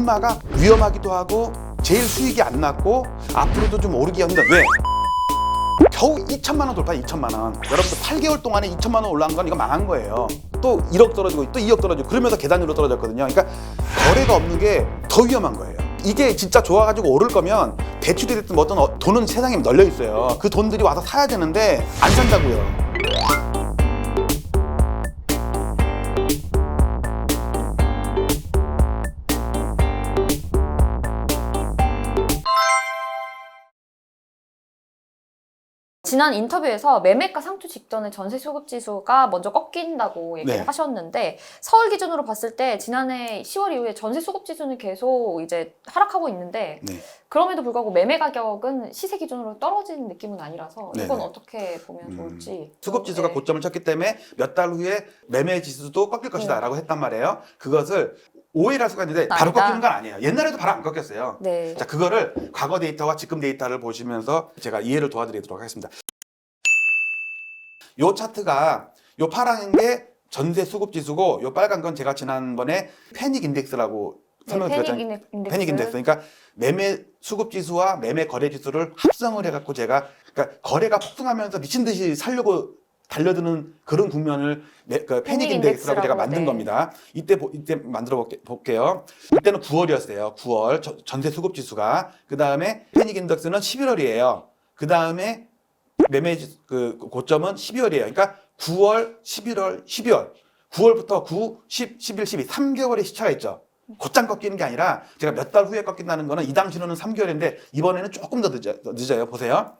음마가 위험하기도 하고 제일 수익이 안 났고 앞으로도 좀 오르기 힘든. 왜? 겨우 2천만 원 돌파, 2천만 원. 여러분들 8개월 동안에 2천만 원 올라간 건 이거 망한 거예요. 또 1억 떨어지고 또 2억 떨어지고 그러면서 계단위로 떨어졌거든요. 그러니까 거래가 없는 게 더 위험한 거예요. 이게 진짜 좋아가지고 오를 거면 대출이 됐든 뭐든 돈은 세상에 널려 있어요. 그 돈들이 와서 사야 되는데 안 산다고요. 지난 인터뷰에서 매매가 상투 직전에 전세 수급 지수가 먼저 꺾인다고 얘기를 네. 하셨는데 서울 기준으로 봤을 때 지난해 10월 이후에 전세 수급 지수는 계속 이제 하락하고 있는데 네. 그럼에도 불구하고 매매 가격은 시세 기준으로 떨어지는 느낌은 아니라서 이건 네네. 어떻게 보면 좋을지. 수급 지수가 네. 고점을 쳤기 때문에 몇 달 후에 매매 지수도 꺾일 것이다 라고 했단 말이에요. 그것을 오해를 할 수가 있는데 바로 아니다. 꺾이는 건 아니에요. 옛날에도 바로 안 꺾였어요. 네. 자, 그거를 과거 데이터와 지금 데이터를 보시면서 제가 이해를 도와드리도록 하겠습니다. 요 차트가 요 파란 게 전세 수급 지수고 요 빨간 건 제가 지난번에 패닉 인덱스라고 설명드렸잖아요. 패닉 인덱스. 그러니까 매매 수급 지수와 매매 거래 지수를 합성을 해갖고 제가 그러니까 거래가 폭등하면서 미친 듯이 살려고 달려드는 그런 국면을 그 패닉 인덱스라고 제가 만든 네. 겁니다. 이때 만들어 볼게요. 이때는 9월이었어요. 9월 전세 수급 지수가. 그 다음에 패닉 인덱스는 11월이에요. 그 다음에 매매 그 고점은 12월이에요. 그러니까 9월, 11월, 12월. 9월부터 9, 10, 11, 12 3개월의 시차가 있죠. 곧장 꺾이는 게 아니라 제가 몇 달 후에 꺾인다는 거는 이 당시로는 3개월인데 이번에는 조금 더 늦어요. 보세요.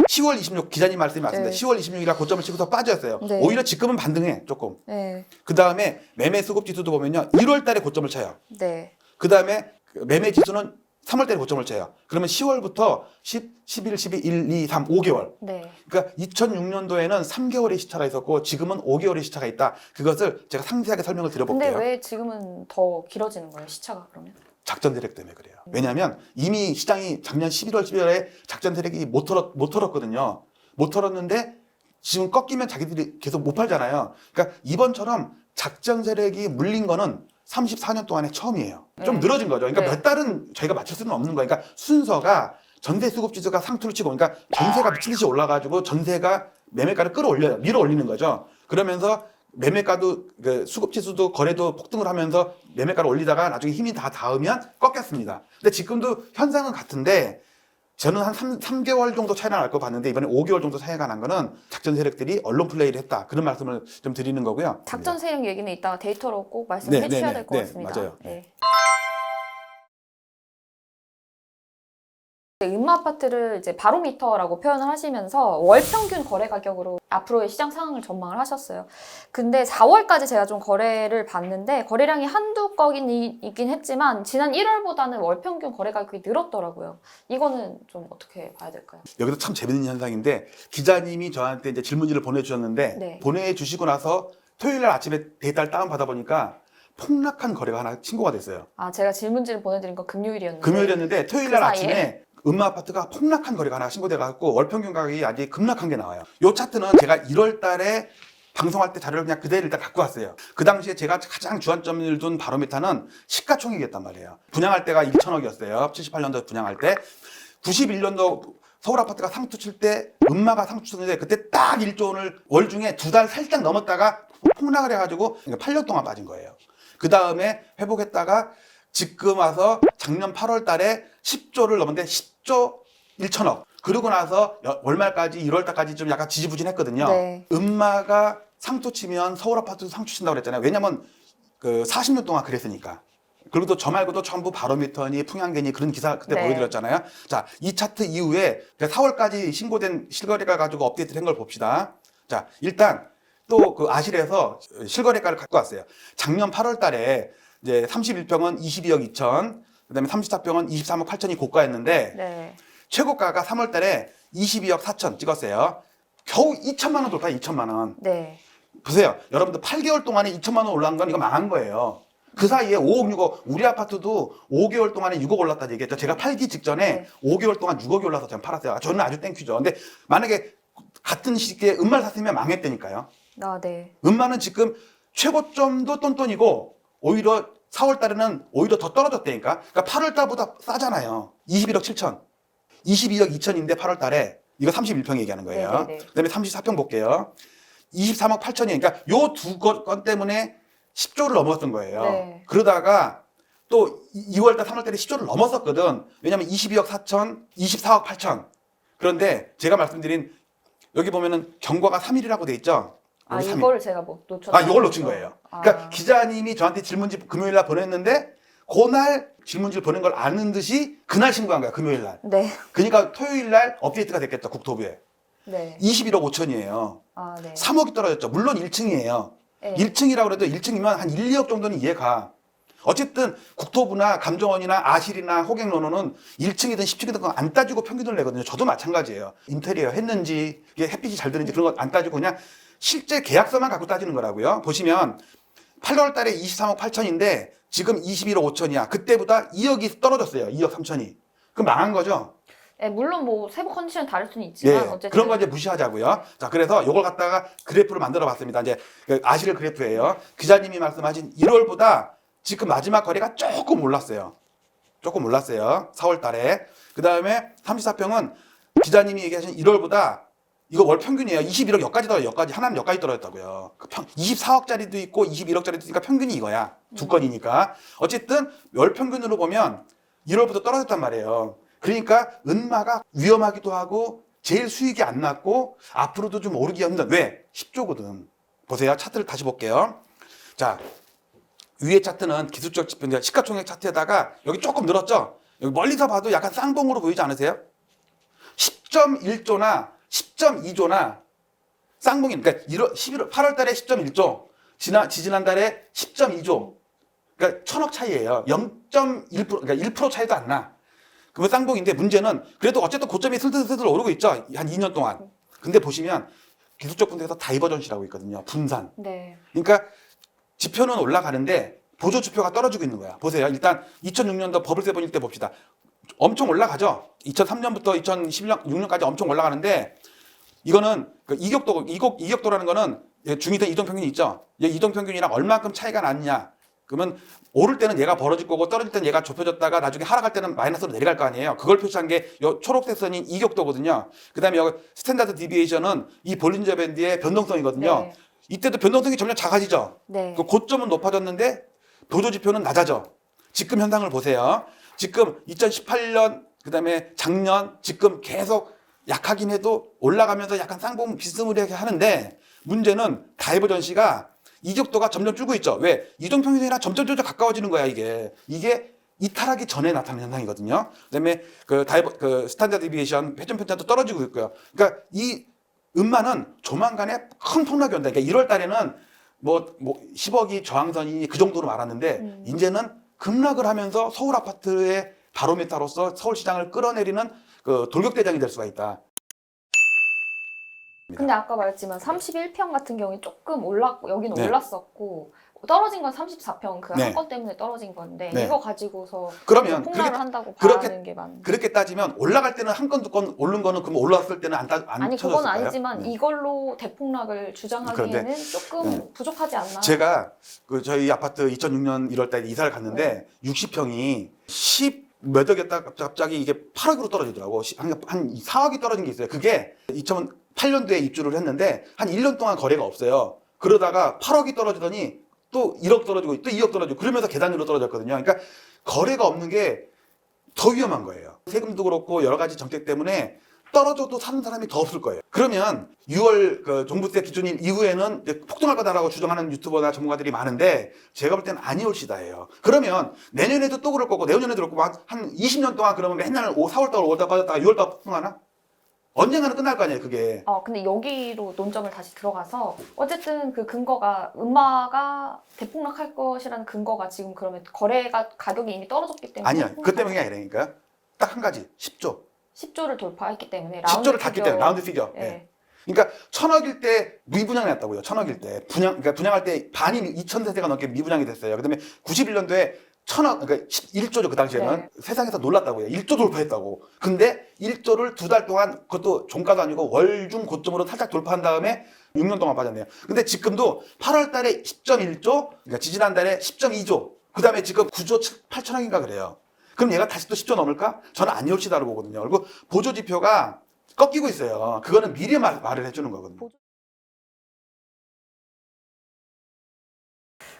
10월 26 기자님 말씀이 맞습니다. 네. 10월 26일에 고점을 치고서 빠졌어요. 네. 오히려 지금은 반등해 조금. 네. 그 다음에 매매 수급 지수도 보면요. 1월 달에 고점을 쳐요. 네. 그 다음에 매매 지수는 3월 달에 고점을 쳐요. 그러면 10월부터 10, 11, 12, 1, 2, 3, 5개월. 네. 그러니까 2006년도에는 3개월의 시차가 있었고 지금은 5개월의 시차가 있다. 그것을 제가 상세하게 설명을 근데 드려볼게요. 왜 지금은 더 길어지는 거예요, 시차가 그러면? 작전 세력 때문에 그래요. 왜냐하면 이미 시장이 작년 11월, 12월에 작전 세력이 못 털었거든요. 못 털었는데 지금 꺾이면 자기들이 계속 못 팔잖아요. 그러니까 이번처럼 작전 세력이 물린 거는 34년 동안에 처음이에요. 좀 늘어진 거죠. 그러니까 네. 몇 달은 저희가 맞출 수는 없는 거예요. 그러니까 순서가 전세 수급 지수가 상투를 치고 그러니까 전세가 미친 듯이 올라가지고 전세가 매매가를 끌어올려요. 밀어 올리는 거죠. 그러면서 매매가도 그 수급 지수도 거래도 폭등을 하면서 매매가를 올리다가 나중에 힘이 다 닿으면 꺾였습니다. 근데 지금도 현상은 같은데 저는 한 3개월 정도 차이가 날 거 봤는데 이번에 5개월 정도 차이가 난 거는 작전 세력들이 언론 플레이를 했다. 그런 말씀을 좀 드리는 거고요. 작전 세력 얘기는 이따가 데이터로 꼭 말씀해 주셔야 될 것 같습니다. 맞아요. 네. 음마아파트를 이제 바로미터라고 표현을 하시면서 월평균 거래 가격으로 앞으로의 시장 상황을 전망을 하셨어요. 근데 4월까지 제가 좀 거래를 봤는데 거래량이 한두 건이긴 했지만 지난 1월보다는 월평균 거래 가격이 늘었더라고요. 이거는 좀 어떻게 봐야 될까요? 여기서 참 재밌는 현상인데 기자님이 저한테 이제 질문지를 보내주셨는데 네. 보내주시고 나서 토요일 날 아침에 데이터를 다운 받아 보니까 폭락한 거래가 하나 신고가 됐어요. 아, 제가 질문지를 보내드린 건 금요일이었는데. 금요일이었는데 토요일 날 그 아침에 음마아파트가 폭락한 거래가 하나 신고돼갖고 월평균 가격이 아직 급락한 게 나와요. 요 차트는 제가 1월 달에 방송할 때 자료를 그냥 그대로 일단 갖고 왔어요. 그 당시에 제가 가장 주안점을 둔 바로미터는 시가총액이었단 말이에요. 분양할 때가 1천억이었어요. 78년도 분양할 때. 91년도 서울 아파트가 상투 칠 때 음마가 상투 쳤는데 그때 딱 1조 원을 월 중에 2달 살짝 넘었다가 폭락을 해가지고 8년 동안 빠진 거예요. 그 다음에 회복했다가 지금 와서 작년 8월 달에 10조를 넘었는데 10조 1천억. 그러고 나서 월말까지 1월 달까지 좀 약간 지지부진했거든요. 네. 음마가 상투 치면 서울 아파트도 상투 친다고 그랬잖아요. 왜냐면 그 40년 동안 그랬으니까. 그리고 또 저 말고도 전부 바로미터니 풍향계니 그런 기사 그때 네. 보여드렸잖아요. 자, 이 차트 이후에 4월까지 신고된 실거래가 가지고 업데이트를 한 걸 봅시다. 자, 일단 또 그 아실에서 실거래가를 갖고 왔어요. 작년 8월 달에 이제 31평은 22억 2천, 그다음에 34평은 23억 8천이 고가였는데 네. 최고가가 3월 달에 22억 4천 찍었어요. 겨우 2천만 원 돌파, 2천만 원. 네. 보세요. 여러분들 8개월 동안에 2천만 원 올라간 건 이거 망한 거예요. 그 사이에 5억, 6억, 우리 아파트도 5개월 동안에 6억 올랐다 얘기했죠. 제가 팔기 직전에 네. 5개월 동안 6억이 올라서 제가 팔았어요. 저는 아주 땡큐죠. 근데 만약에 같은 시기에 음마를 샀으면 망했다니까요. 아, 네. 음마는 지금 최고점도 똔똔이고 오히려 4월 달에는 오히려 더 떨어졌다니까. 그러니까 8월 달보다 싸잖아요. 21억 7천. 22억 2천인데 8월 달에 이거 31평 얘기하는 거예요. 네네네. 그다음에 34평 볼게요. 23억 8천이에요. 그러니까 요 두 건 때문에 10조를 넘었던 거예요. 네. 그러다가 또 2월 달, 3월 달에 10조를 넘었었거든. 왜냐면 22억 4천, 24억 8천. 그런데 제가 말씀드린 여기 보면은 경과가 3일이라고 돼 있죠. 아, 여기 3일. 이거를 제가 뭐 놓쳤어요. 이걸 놓친 거예요. 그러니까 기자님이 저한테 질문지 금요일 날 보냈는데 그날 질문지를 보낸 걸 아는 듯이 그날 신고한 거야, 금요일 날. 네. 그러니까 토요일 날 업데이트가 됐겠죠, 국토부에. 네. 21억 5천이에요. 아, 네. 3억이 떨어졌죠. 물론 1층이에요. 네. 1층이라고 해도 1층이면 한 1, 2억 정도는 이해가. 어쨌든 국토부나 감정원이나 아실이나 호갱노노는 1층이든 10층이든 안 따지고 평균을 내거든요. 저도 마찬가지예요. 인테리어 했는지, 이게 햇빛이 잘 드는지 그런 거 안 따지고 그냥 실제 계약서만 갖고 따지는 거라고요. 보시면 8월 달에 23억 8천인데 지금 21억 5천이야. 그때보다 2억이 떨어졌어요. 2억 3천이. 그럼 망한 거죠. 네, 물론 뭐 세부 컨디션 다를 수는 예, 있지만 어쨌든 그런 거 이제 무시하자고요. 자, 그래서 이걸 갖다가 그래프를 만들어 봤습니다. 이제 그 아실 그래프예요. 기자님이 말씀하신 1월보다 지금 마지막 거래가 조금 올랐어요. 조금 올랐어요. 4월 달에. 그 다음에 34평은 기자님이 얘기하신 1월보다 이거 월 평균이에요. 21억 여기까지 떨어요. 여기까지 하나는 여기까지 떨어졌다고요. 24억짜리도 있고 21억짜리도 있으니까 평균이 이거야. 두 건이니까. 어쨌든 월 평균으로 보면 1월부터 떨어졌단 말이에요. 그러니까 은마가 위험하기도 하고 제일 수익이 안 났고 앞으로도 좀 오르기 힘든. 왜? 10조거든. 보세요. 차트를 다시 볼게요. 자, 위에 차트는 기술적 지표, 시가총액 차트에다가 여기 조금 늘었죠? 여기 멀리서 봐도 약간 쌍봉으로 보이지 않으세요? 10.1조나 10.2조나 쌍봉이, 그러니까 8월 달에 10.1조, 지난달에 10.2조. 그러니까 1,000억 차이예요. 0.1%, 그러니까 1% 차이도 안 나. 그건 쌍봉인데 문제는 그래도 어쨌든 고점이 슬슬슬슬 오르고 있죠. 한 2년 동안. 근데 보시면 기술적 분석에서 다이버전시라고 있거든요. 분산. 네. 그러니까 지표는 올라가는데 보조 지표가 떨어지고 있는 거야. 보세요. 일단 2006년도 버블 세븐일 때 봅시다. 엄청 올라가죠. 2003년부터 2016년까지 엄청 올라가는데 이거는 그 이격도라는 거는 중위선 이동평균이 있죠. 이동평균이랑 얼마큼 차이가 났냐. 그러면 오를 때는 얘가 벌어질 거고 떨어질 때는 얘가 좁혀졌다가 나중에 하락할 때는 마이너스로 내려갈 거 아니에요. 그걸 표시한 게 요 초록색 선인 이격도거든요. 그다음에 여기 스탠다드 디비에이션은 이 볼린저 밴드의 변동성이거든요. 네. 이때도 변동성이 점점 작아지죠. 네. 그 고점은 높아졌는데 보조 지표는 낮아져. 지금 현상을 보세요. 지금 2018년 그다음에 작년 지금 계속 약하긴 해도 올라가면서 약간 쌍봉 비스무리하게 하는데 문제는 다이버전시가 이격도가 점점 줄고 있죠. 왜? 이동평균이랑 점점 가까워지는 거야, 이게. 이게 이탈하기 전에 나타나는 현상이거든요. 그다음에 그 스탠다드 디비에이션 회전 편차도 떨어지고 있고요. 그러니까 이 음마는 조만간에 큰 폭락이 온다. 그러니까 1월 달에는 뭐 10억이 저항선이 그 정도로 말았는데 이제는 급락을 하면서 서울 아파트의 바로미터로서 서울 시장을 끌어내리는 그 돌격대장이 될 수가 있다. 근데 아까 말했지만 31평 같은 경우에 조금 올랐고 여기는 네. 올랐었고 떨어진 건 34평 그 네. 한 건 때문에 떨어진 건데 네. 이거 가지고서 그러면 폭락을 그렇게- 한다고 그렇게- 봐는 게 맞는. 그렇게 따지면 올라갈 때는 한 건 두 건 오른 거는 그럼 올랐을 때는 안 아니 그건 쳐졌을까요? 아니지만 이걸로 대폭락을 주장하기에는 조금 부족하지 않나. 제가 그 저희 아파트 2006년 1월 달에 이사를 갔는데 60평이 10 몇억이었다 갑자기 이게 8억으로 떨어지더라고. 한 4억이 떨어진 게 있어요. 그게 2008년도에 입주를 했는데 한 1년 동안 거래가 없어요. 그러다가 8억이 떨어지더니 또 1억 떨어지고 또 2억 떨어지고 그러면서 계단위로 떨어졌거든요. 그러니까 거래가 없는 게 더 위험한 거예요. 세금도 그렇고 여러 가지 정책 때문에 떨어져도 사는 사람이 더 없을 거예요. 그러면 6월 그 종부세 기준일 이후에는 이제 폭등할 거다라고 주장하는 유튜버나 전문가들이 많은데 제가 볼 때는 아니올시다예요. 그러면 내년에도 또 그럴 거고 내후년에도 그럴 거고 한 20년 동안 그러면 맨날 4월달 5월달 빠졌다가 6월달 폭등하나? 언젠가는 끝날 거 아니에요, 그게. 근데 여기로 논점을 다시 들어가서 어쨌든 그 근거가 음마가 대폭락할 것이라는 근거가 지금 그러면 거래가 가격이 이미 떨어졌기 때문에 아니야. 그 때문이 아니라니까. 딱 한 가지. 10조. 10조를 돌파했기 때문에 10조를 닫기 때문에 라운드 피겨. 네. 네. 그러니까 1,000억일 때 미분양이 났다고요. 1,000억일 때. 그러니까 분양할 때 반이 2,000세대가 넘게 미분양이 됐어요. 그다음에 91년도에 1,000억, 그러니까 1조죠, 그 당시에는. 네. 세상에서 놀랐다고요. 1조 돌파했다고. 근데 1조를 2달 동안, 그것도 종가도 아니고 월중 고점으로 살짝 돌파한 다음에 6년 동안 빠졌네요. 근데 지금도 8월 달에 10.1조, 그러니까 지지난 달에 10.2조. 그 다음에 지금 9조 8천억인가 그래요. 그럼 얘가 다시 또 10조 넘을까? 저는 안 열시다고 보거든요. 그리고 보조 지표가 꺾이고 있어요. 그거는 미리 말을 해주는 거거든요.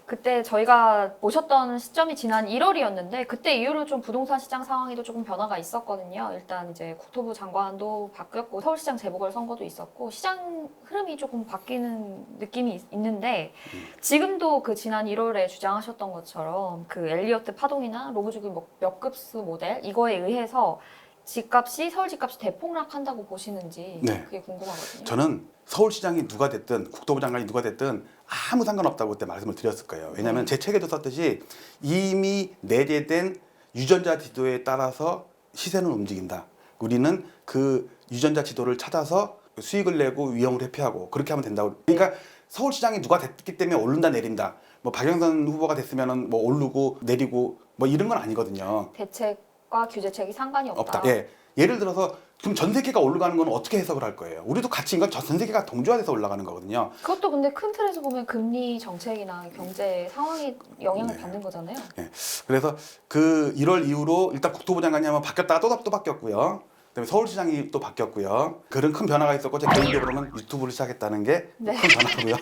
그때 저희가 보셨던 시점이 지난 1월이었는데 그때 이후로 좀 부동산 시장 상황에도 조금 변화가 있었거든요. 일단 이제 국토부 장관도 바뀌었고 서울시장 재보궐선거도 있었고 시장 흐름이 조금 바뀌는 느낌이 있는데 지금도 그 지난 1월에 주장하셨던 것처럼 그 엘리어트 파동이나 로그주기 몇 급수 모델 이거에 의해서 집값이 서울 집값이 대폭락한다고 보시는지 네. 그게 궁금하거든요. 저는 서울시장이 누가 됐든 국토부 장관이 누가 됐든 아무 상관없다고 그때 말씀을 드렸을 거예요. 왜냐하면 제 책에도 썼듯이 이미 내재된 유전자 지도에 따라서 시세는 움직인다. 우리는 그 유전자 지도를 찾아서 수익을 내고 위험을 회피하고 그렇게 하면 된다고. 그러니까 서울시장이 누가 됐기 때문에 오른다 내린다. 뭐 박영선 후보가 됐으면은 뭐 오르고 내리고 뭐 이런 건 아니거든요. 대책과 규제책이 상관이 없다. 없다. 예. 예를 들어서 그럼 전 세계가 올라가는 건 어떻게 해석을 할 거예요? 우리도 같이 이건 전 세계가 동조화돼서 올라가는 거거든요. 그것도 근데 큰 틀에서 보면 금리 정책이나 경제 상황이 영향을 네. 받는 거잖아요. 예. 그래서 그 1월 이후로 일단 국토부 장관이 한번 바뀌었다가 또 바뀌었고요. 그다음에 서울시장이 또 바뀌었고요. 그런 큰 변화가 있었고 제 개인적으로는 유튜브를 시작했다는 게 큰 네. 변화고요.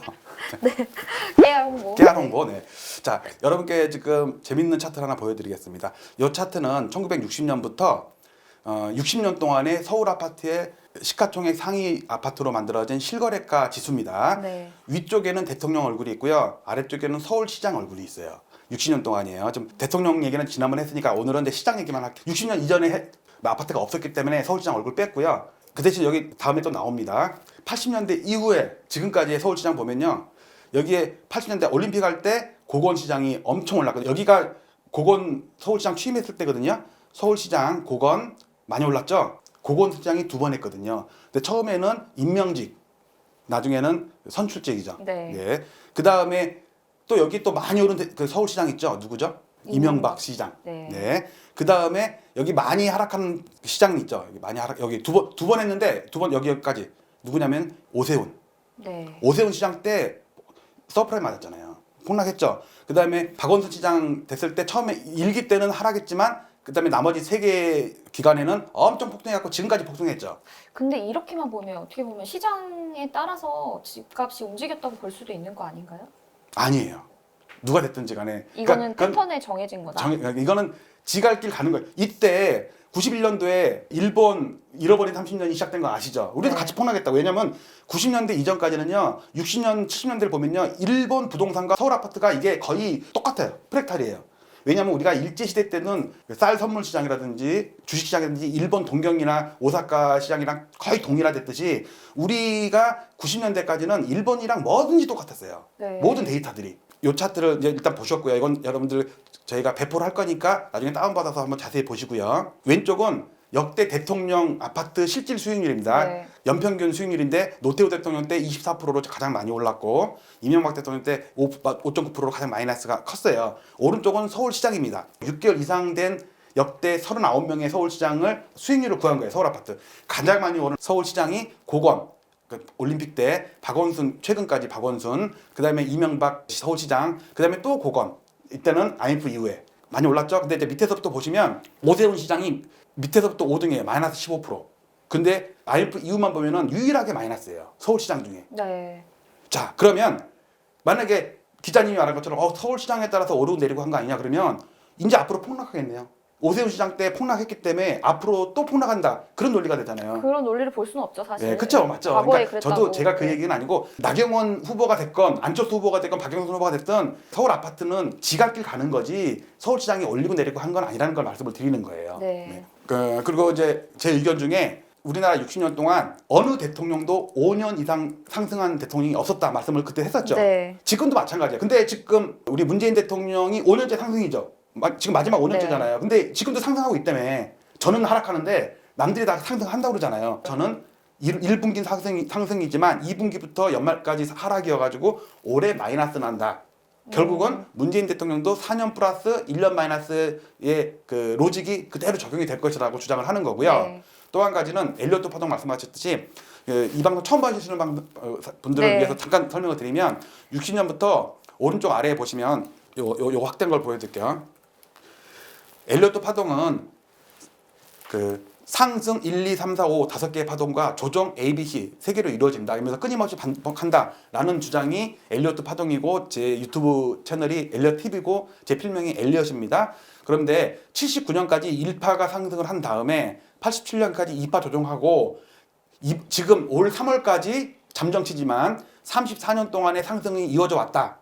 깨알 홍보. 깨알 홍보. 네. 자, 여러분께 지금 재밌는 차트를 하나 보여드리겠습니다. 이 차트는 1960년부터 60년 동안의 서울 아파트의 시가총액 상위 아파트로 만들어진 실거래가 지수입니다. 네. 위쪽에는 대통령 얼굴이 있고요. 아래쪽에는 서울시장 얼굴이 있어요. 60년 동안이에요. 좀 대통령 얘기는 지난번 했으니까 오늘은 이제 시장 얘기만 할게요. 60년 이전에 아파트가 없었기 때문에 서울시장 얼굴 뺐고요. 그 대신 여기 다음에 또 나옵니다. 80년대 이후에 지금까지의 서울시장 보면요. 여기에 80년대 올림픽 할 때 고건시장이 엄청 올랐거든요. 여기가 고건 서울시장 취임했을 때거든요. 서울시장 고건 많이 올랐죠. 고건시장이 2번 했거든요. 근데 처음에는 임명직, 나중에는 선출직이죠. 네. 예. 그 다음에 또 여기 또 많이 오른 그 서울시장 있죠. 누구죠? 이명박 시장. 네. 네. 그 다음에 여기 많이 하락한 시장 있죠. 여기 많이 하락 여기 두 번 했는데 2번 여기까지 누구냐면 오세훈. 네. 오세훈 시장 때 서프라임 맞았잖아요. 폭락했죠. 그 다음에 박원순 시장 됐을 때 처음에 1기 때는 하락했지만 그 다음에 나머지 3개 기간에는 엄청 폭등해갖고 지금까지 폭등했죠. 근데 이렇게만 보면 어떻게 보면 시장에 따라서 집값이 움직였다고 볼 수도 있는 거 아닌가요? 아니에요. 누가 됐든지 간에. 이거는 그건 패턴에 정해진 거다. 이거는 지갈 길 가는 거예요. 이때 91년도에 일본 잃어버린 30년이 시작된 거 아시죠? 우리도 네. 같이 폭락했다고. 왜냐면 90년대 이전까지는요. 60년, 70년대를 보면요. 일본 부동산과 서울 아파트가 이게 거의 똑같아요. 프랙탈이에요. 왜냐면 우리가 일제시대 때는 쌀 선물 시장이라든지 주식 시장이라든지 일본 동경이나 오사카 시장이랑 거의 동일화됐듯이 우리가 90년대까지는 일본이랑 뭐든지 똑같았어요. 네. 모든 데이터들이. 요 차트를 이제 일단 보셨고요. 이건 여러분들 저희가 배포를 할 거니까 나중에 다운받아서 한번 자세히 보시고요. 왼쪽은 역대 대통령 아파트 실질 수익률입니다. 네. 연평균 수익률인데 노태우 대통령 때 24%로 가장 많이 올랐고 이명박 대통령 때 5.9%로 가장 마이너스가 컸어요. 오른쪽은 서울시장입니다. 6개월 이상 된 역대 39명의 서울시장을 수익률을 구한 거예요. 서울 아파트. 가장 많이 오른 서울시장이 고건. 그 올림픽 때 박원순 최근까지 박원순 그다음에 이명박 서울시장 그다음에 또 고건 이때는 IMF 이후에 많이 올랐죠. 근데 이제 밑에서부터 보시면 오세훈 시장이 밑에서부터 5등이에요. 마이너스 15%. 근데 IMF 이후만 보면은 유일하게 마이너스예요. 서울시장 중에. 네. 자 그러면 만약에 기자님이 말한 것처럼 서울시장에 따라서 오르고 내리고 한 거 아니냐 그러면 이제 앞으로 폭락하겠네요. 오세훈 시장 때 폭락했기 때문에 앞으로 또 폭락한다. 그런 논리가 되잖아요. 그런 논리를 볼 수는 없죠, 사실. 예, 그렇죠, 맞죠. 과거에 그러니까 그랬다고. 저도 제가 그 얘기는 아니고 나경원 후보가 됐건 안철수 후보가 됐건 박영선 후보가 됐든 서울 아파트는 지갈길 가는 거지 서울시장이 올리고 내리고 한 건 아니라는 걸 말씀을 드리는 거예요. 네. 그리고 이제 제 의견 중에 우리나라 60년 동안 어느 대통령도 5년 이상 상승한 대통령이 없었다 말씀을 그때 했었죠. 네. 지금도 마찬가지예요. 근데 지금 우리 문재인 대통령이 5년째 상승이죠. 지금 마지막 5년째잖아요. 네. 근데 지금도 상승하고 있다며. 저는 하락하는데 남들이 다 상승한다고 그러잖아요. 저는 1분기 상승이지만 2분기부터 연말까지 하락이어가지고 올해 마이너스 난다. 결국은 문재인 대통령도 4년 플러스 1년 마이너스의 그 로직이 그대로 적용이 될 것이라고 주장을 하는 거고요. 네. 또 한 가지는 엘리어트 파동 말씀하셨듯이 이 방송 처음 봐주시는 분들을 네. 위해서 잠깐 설명을 드리면 60년부터 오른쪽 아래에 보시면 요 확대한 걸 보여드릴게요. 엘리어트 파동은 그 상승 1, 2, 3, 4, 5 5개의 파동과 조정 A, B, C 3개로 이루어진다. 이러면서 끊임없이 반복한다라는 주장이 엘리어트 파동이고 제 유튜브 채널이 엘리어트 TV고 제 필명이 엘리엇입니다. 그런데 79년까지 1파가 상승을 한 다음에 87년까지 2파 조정하고 지금 올 3월까지 잠정치지만 34년 동안의 상승이 이어져 왔다.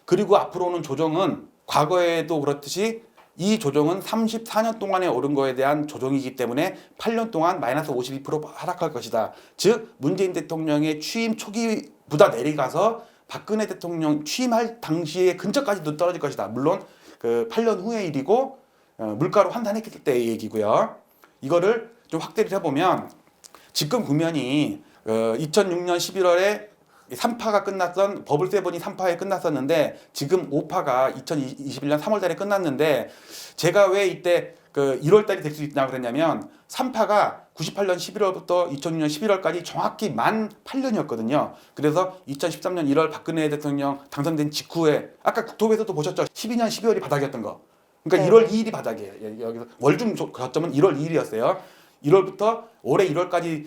그리고 앞으로는 조정은 과거에도 그렇듯이 이 조정은 34년 동안에 오른 거에 대한 조정이기 때문에 8년 동안 마이너스 52% 하락할 것이다. 즉 문재인 대통령의 취임 초기보다 내려가서 박근혜 대통령 취임할 당시에 근처까지도 떨어질 것이다. 물론 그 8년 후의 일이고 물가로 환산했을 때의 얘기고요. 이거를 좀 확대를 해보면 지금 국면이 2006년 11월에 3파가 끝났던 버블 세븐이 3파에 끝났었는데 지금 5파가 2021년 3월 달에 끝났는데 제가 왜 이때 그 1월 달이 될 수 있냐고 그랬냐면 3파가 98년 11월부터 2006년 11월까지 정확히 만 8년이었거든요. 그래서 2013년 1월 박근혜 대통령 당선된 직후에 아까 국토부에서도 보셨죠? 12년 12월이 바닥이었던 거. 그러니까 네. 1월 2일이 바닥이에요. 여기서 월중 저점은 1월 2일이었어요. 1월부터 올해 1월까지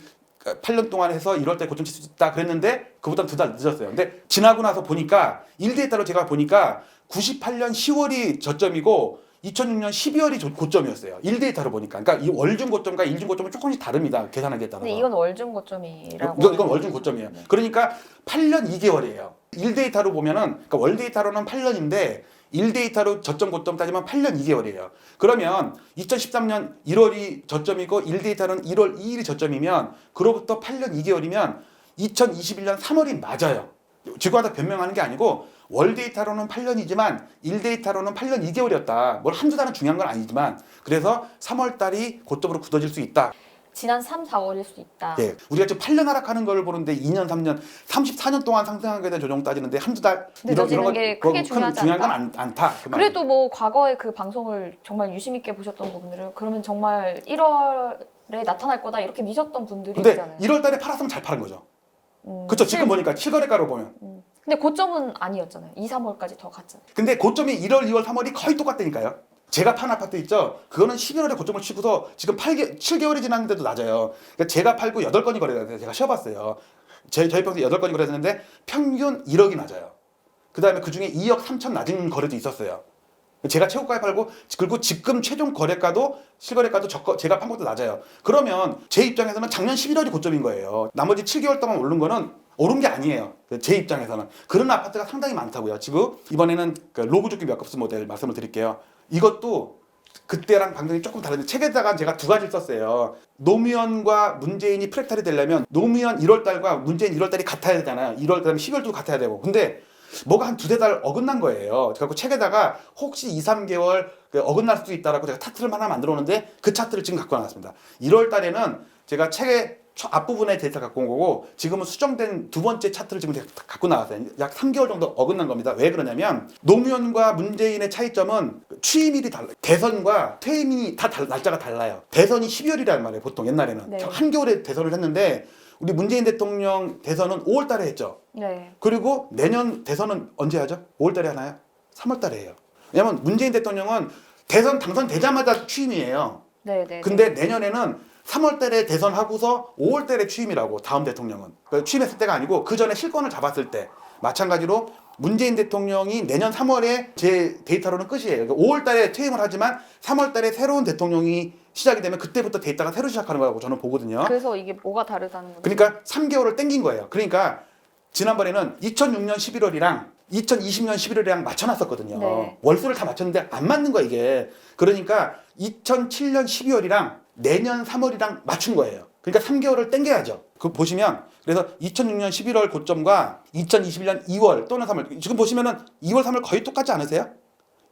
8년 동안 해서 1월달에 고점 칠 수 있다 그랬는데 그보다 2달 늦었어요. 근데 지나고 나서 보니까 1데이터로 제가 보니까 98년 10월이 저점이고 2006년 12월이 고점이었어요. 1데이터로 보니까. 그러니까 이 월중 고점과 일중 고점은 조금씩 다릅니다. 계산하기에 따라서. 근데 이건 월중 고점이라고. 이건 월중 고점이에요. 그러니까 8년 2개월이에요. 1데이터로 보면은 그러니까 월 데이터로는 8년인데 1데이터로 저점 고점 따지면 8년 2개월이에요. 그러면 2013년 1월이 저점이고 1데이터는 1월 2일이 저점이면 그로부터 8년 2개월이면 2021년 3월이 맞아요. 지구마다 변명하는 게 아니고 월 데이터로는 8년이지만 1데이터로는 8년 2개월이었다. 뭘 한두 달은 중요한 건 아니지만 그래서 3월 달이 고점으로 굳어질 수 있다. 지난 3, 4월일 수 있다. 예, 우리가 지금 8년 하락하는 걸 보는데 2년, 3년, 34년 동안 상승한 거에 대한 조정 따지는데 한두 달 늦어지는 게 크게 중요하지 중요한 건 않다. 않다. 그 그래도 뭐 과거에 그 방송을 정말 유심 있게 보셨던 분들은 그러면 정말 1월에 나타날 거다 이렇게 미셨던 분들이 근데 있잖아요. 1월 달에 팔았으면 잘 파는 거죠. 그렇죠. 지금 보니까 실거래가로 보면. 근데 고점은 아니었잖아요. 2, 3월까지 더 갔잖아요. 근데 고점이 1월, 2월, 3월이 거의 똑같다니까요. 제가 판 아파트 있죠. 그거는 11월에 고점을 치고서 지금 7개월이 지났는데도 낮아요. 그러니까 제가 팔고 8건이 거래됐어요. 제가 쉬어봤어요. 저희 평소에 8건이 거래됐는데 평균 1억이 낮아요. 그 다음에 그중에 2억 3천 낮은 거래도 있었어요. 제가 최고가에 팔고 그리고 지금 최종 거래가도 실거래가도 제가 판 것도 낮아요. 그러면 제 입장에서는 작년 11월이 고점인 거예요. 나머지 7개월 동안 오른 거는 오른 게 아니에요. 제 입장에서는. 그런 아파트가 상당히 많다고요. 지금 이번에는 그 로그 조끼 몇 값스 모델 말씀을 드릴게요. 이것도 그때랑 방송이 조금 다른데 책에다가 제가 2가지를 썼어요. 노무현과 문재인이 프랙탈이 되려면 노무현 1월달과 문재인 1월달이 같아야 되잖아요. 1월 그다음에 12월도 같아야 되고. 근데 뭐가 한 2-3달 어긋난 거예요. 그래서 책에다가 혹시 2, 3개월 어긋날 수도 있다라고 제가 차트를 하나 만들어 놓는데 그 차트를 지금 갖고 나왔습니다. 1월달에는 제가 책에 앞부분에 데이터 갖고 온 거고 지금은 수정된 두 번째 차트를 지금 갖고 나왔어요. 약 3개월 정도 어긋난 겁니다. 왜 그러냐면 노무현과 문재인의 차이점은 취임일이 달라요. 대선과 퇴임이 다 날짜가 달라요. 대선이 12월이란 말이에요. 보통 옛날에는. 네. 한겨울에 대선을 했는데 우리 문재인 대통령 대선은 5월 달에 했죠. 네. 그리고 내년 대선은 언제 하죠? 5월 달에 하나요? 3월 달에 해요. 왜냐면 문재인 대통령은 대선 당선되자마자 취임이에요. 네, 네. 근데 내년에는 3월 달에 대선하고서 5월 달에 취임이라고 다음 대통령은. 그러니까 취임했을 때가 아니고 그 전에 실권을 잡았을 때. 마찬가지로 문재인 대통령이 내년 3월에 제 데이터로는 끝이에요. 그러니까 5월 달에 퇴임을 하지만 3월 달에 새로운 대통령이 시작이 되면 그때부터 데이터가 새로 시작하는 거라고 저는 보거든요. 그래서 이게 뭐가 다르다는 거죠? 그러니까 3개월을 땡긴 거예요. 그러니까 지난번에는 2006년 11월이랑 2020년 11월이랑 맞춰놨었거든요. 네. 월수를 다 맞췄는데 안 맞는 거야 이게. 그러니까 2007년 12월이랑 내년 3월이랑 맞춘 거예요. 그러니까 3개월을 땡겨야죠. 그 보시면 그래서 2006년 11월 고점과 2021년 2월 또는 3월 지금 보시면은 2월 3월 거의 똑같지 않으세요?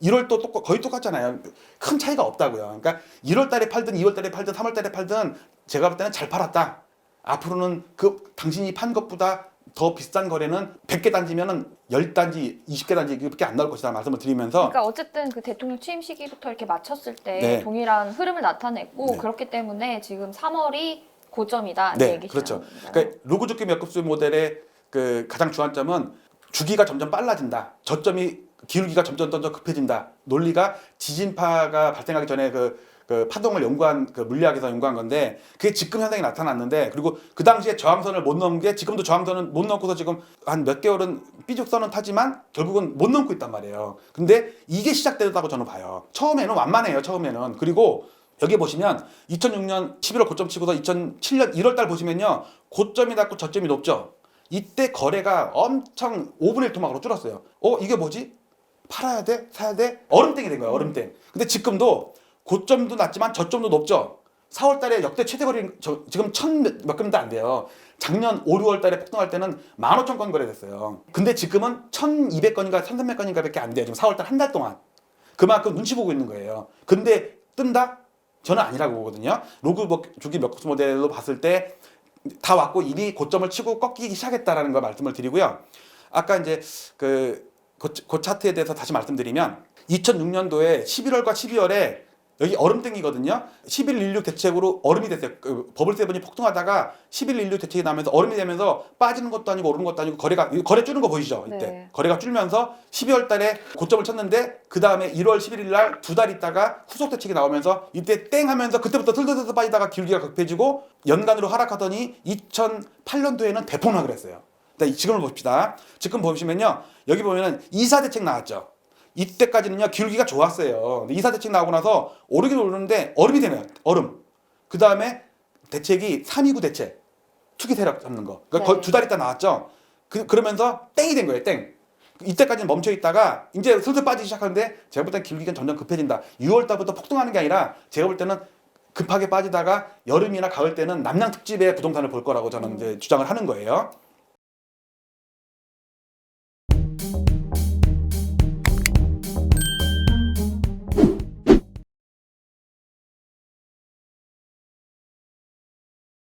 1월도 거의 똑같잖아요. 큰 차이가 없다고요. 그러니까 1월 달에 팔든 2월 달에 팔든 3월 달에 팔든 제가 볼 때는 잘 팔았다. 앞으로는 그 당신이 판 것보다 더 비싼 거래는 100개 단지면은 10단지, 20개 단지 이렇게 안 나올 것이다 말씀을 드리면서 그러니까 어쨌든 그 대통령 취임 시기부터 이렇게 맞췄을 때 네. 동일한 흐름을 나타냈고 네. 그렇기 때문에 지금 3월이 고점이다. 네, 얘기시는 그렇죠. 겁니다. 그러니까 로그주기 몇 급수 모델의 그 가장 주안점은 주기가 점점 빨라진다. 저점이 기울기가 점점 급해진다. 논리가 지진파가 발생하기 전에 그 파동을 연구한 그 물리학에서 연구한 건데 그게 지금 현상이 나타났는데 그리고 그 당시에 저항선을 못 넘은 게 지금도 저항선은 못 넘고서 지금 한 몇 개월은 삐죽선은 타지만 결국은 못 넘고 있단 말이에요. 근데 이게 시작되었다고 저는 봐요. 처음에는 완만해요. 처음에는. 그리고 여기 보시면 2006년 11월 고점 치고서 2007년 1월 달 보시면요. 고점이 낮고 저점이 높죠. 이때 거래가 엄청 5분의 1 토막으로 줄었어요. 이게 뭐지? 팔아야 돼? 사야 돼? 얼음땡이 된 거예요. 얼음땡. 근데 지금도 고점도 낮지만 저점도 높죠. 4월 달에 역대 최대 거래 지금 1000몇 건도 안 돼요. 작년 5, 6월 달에 폭등할 때는 15,000건 거래됐어요. 근데 지금은 1,200건인가 1,300건인가 밖에 안 돼요. 지금 4월 달 한 달 동안. 그만큼 눈치 보고 있는 거예요. 근데 뜬다? 저는 아니라고 보거든요. 로그 주기 몇 코스 모델로 봤을 때 다 왔고 이미 고점을 치고 꺾이기 시작했다라는 걸 말씀을 드리고요. 아까 이제 그 차트에 대해서 다시 말씀드리면 2006년도에 11월과 12월에 여기 얼음땡이거든요. 11.16 대책으로 얼음이 됐어요. 그 버블세븐이 폭등하다가 11.16 대책이 나면서 얼음이 되면서 빠지는 것도 아니고 오르는 것도 아니고 거래 줄는 거 보이시죠? 이때 네. 거래가 줄면서 12월 달에 고점을 쳤는데 그 다음에 1월 11일 날 2달 있다가 후속 대책이 나오면서 이때 땡 하면서 그때부터 들들들 빠지다가 기울기가 급해지고 연간으로 하락하더니 2008년도에는 대폭락을 했어요. 지금을 봅시다. 지금 보시면요. 여기 보면은 2사 대책 나왔죠. 이때까지는요 기울기가 좋았어요. 2사 대책 나오고 나서 오르긴 오르는데 얼음이 되면 얼음. 그 다음에 대책이 329 대책 투기 세력 잡는 거. 그러니까 네. 2달 있다 나왔죠. 그러면서 땡이 된 거예요. 땡. 이때까지는 멈춰 있다가 이제 슬슬 빠지기 시작하는데 제가 볼 때는 기울기가 점점 급해진다. 6월 달부터 폭등하는 게 아니라 제가 볼 때는 급하게 빠지다가 여름이나 가을 때는 남양 특집의 부동산을 볼 거라고 저는 이제 주장을 하는 거예요.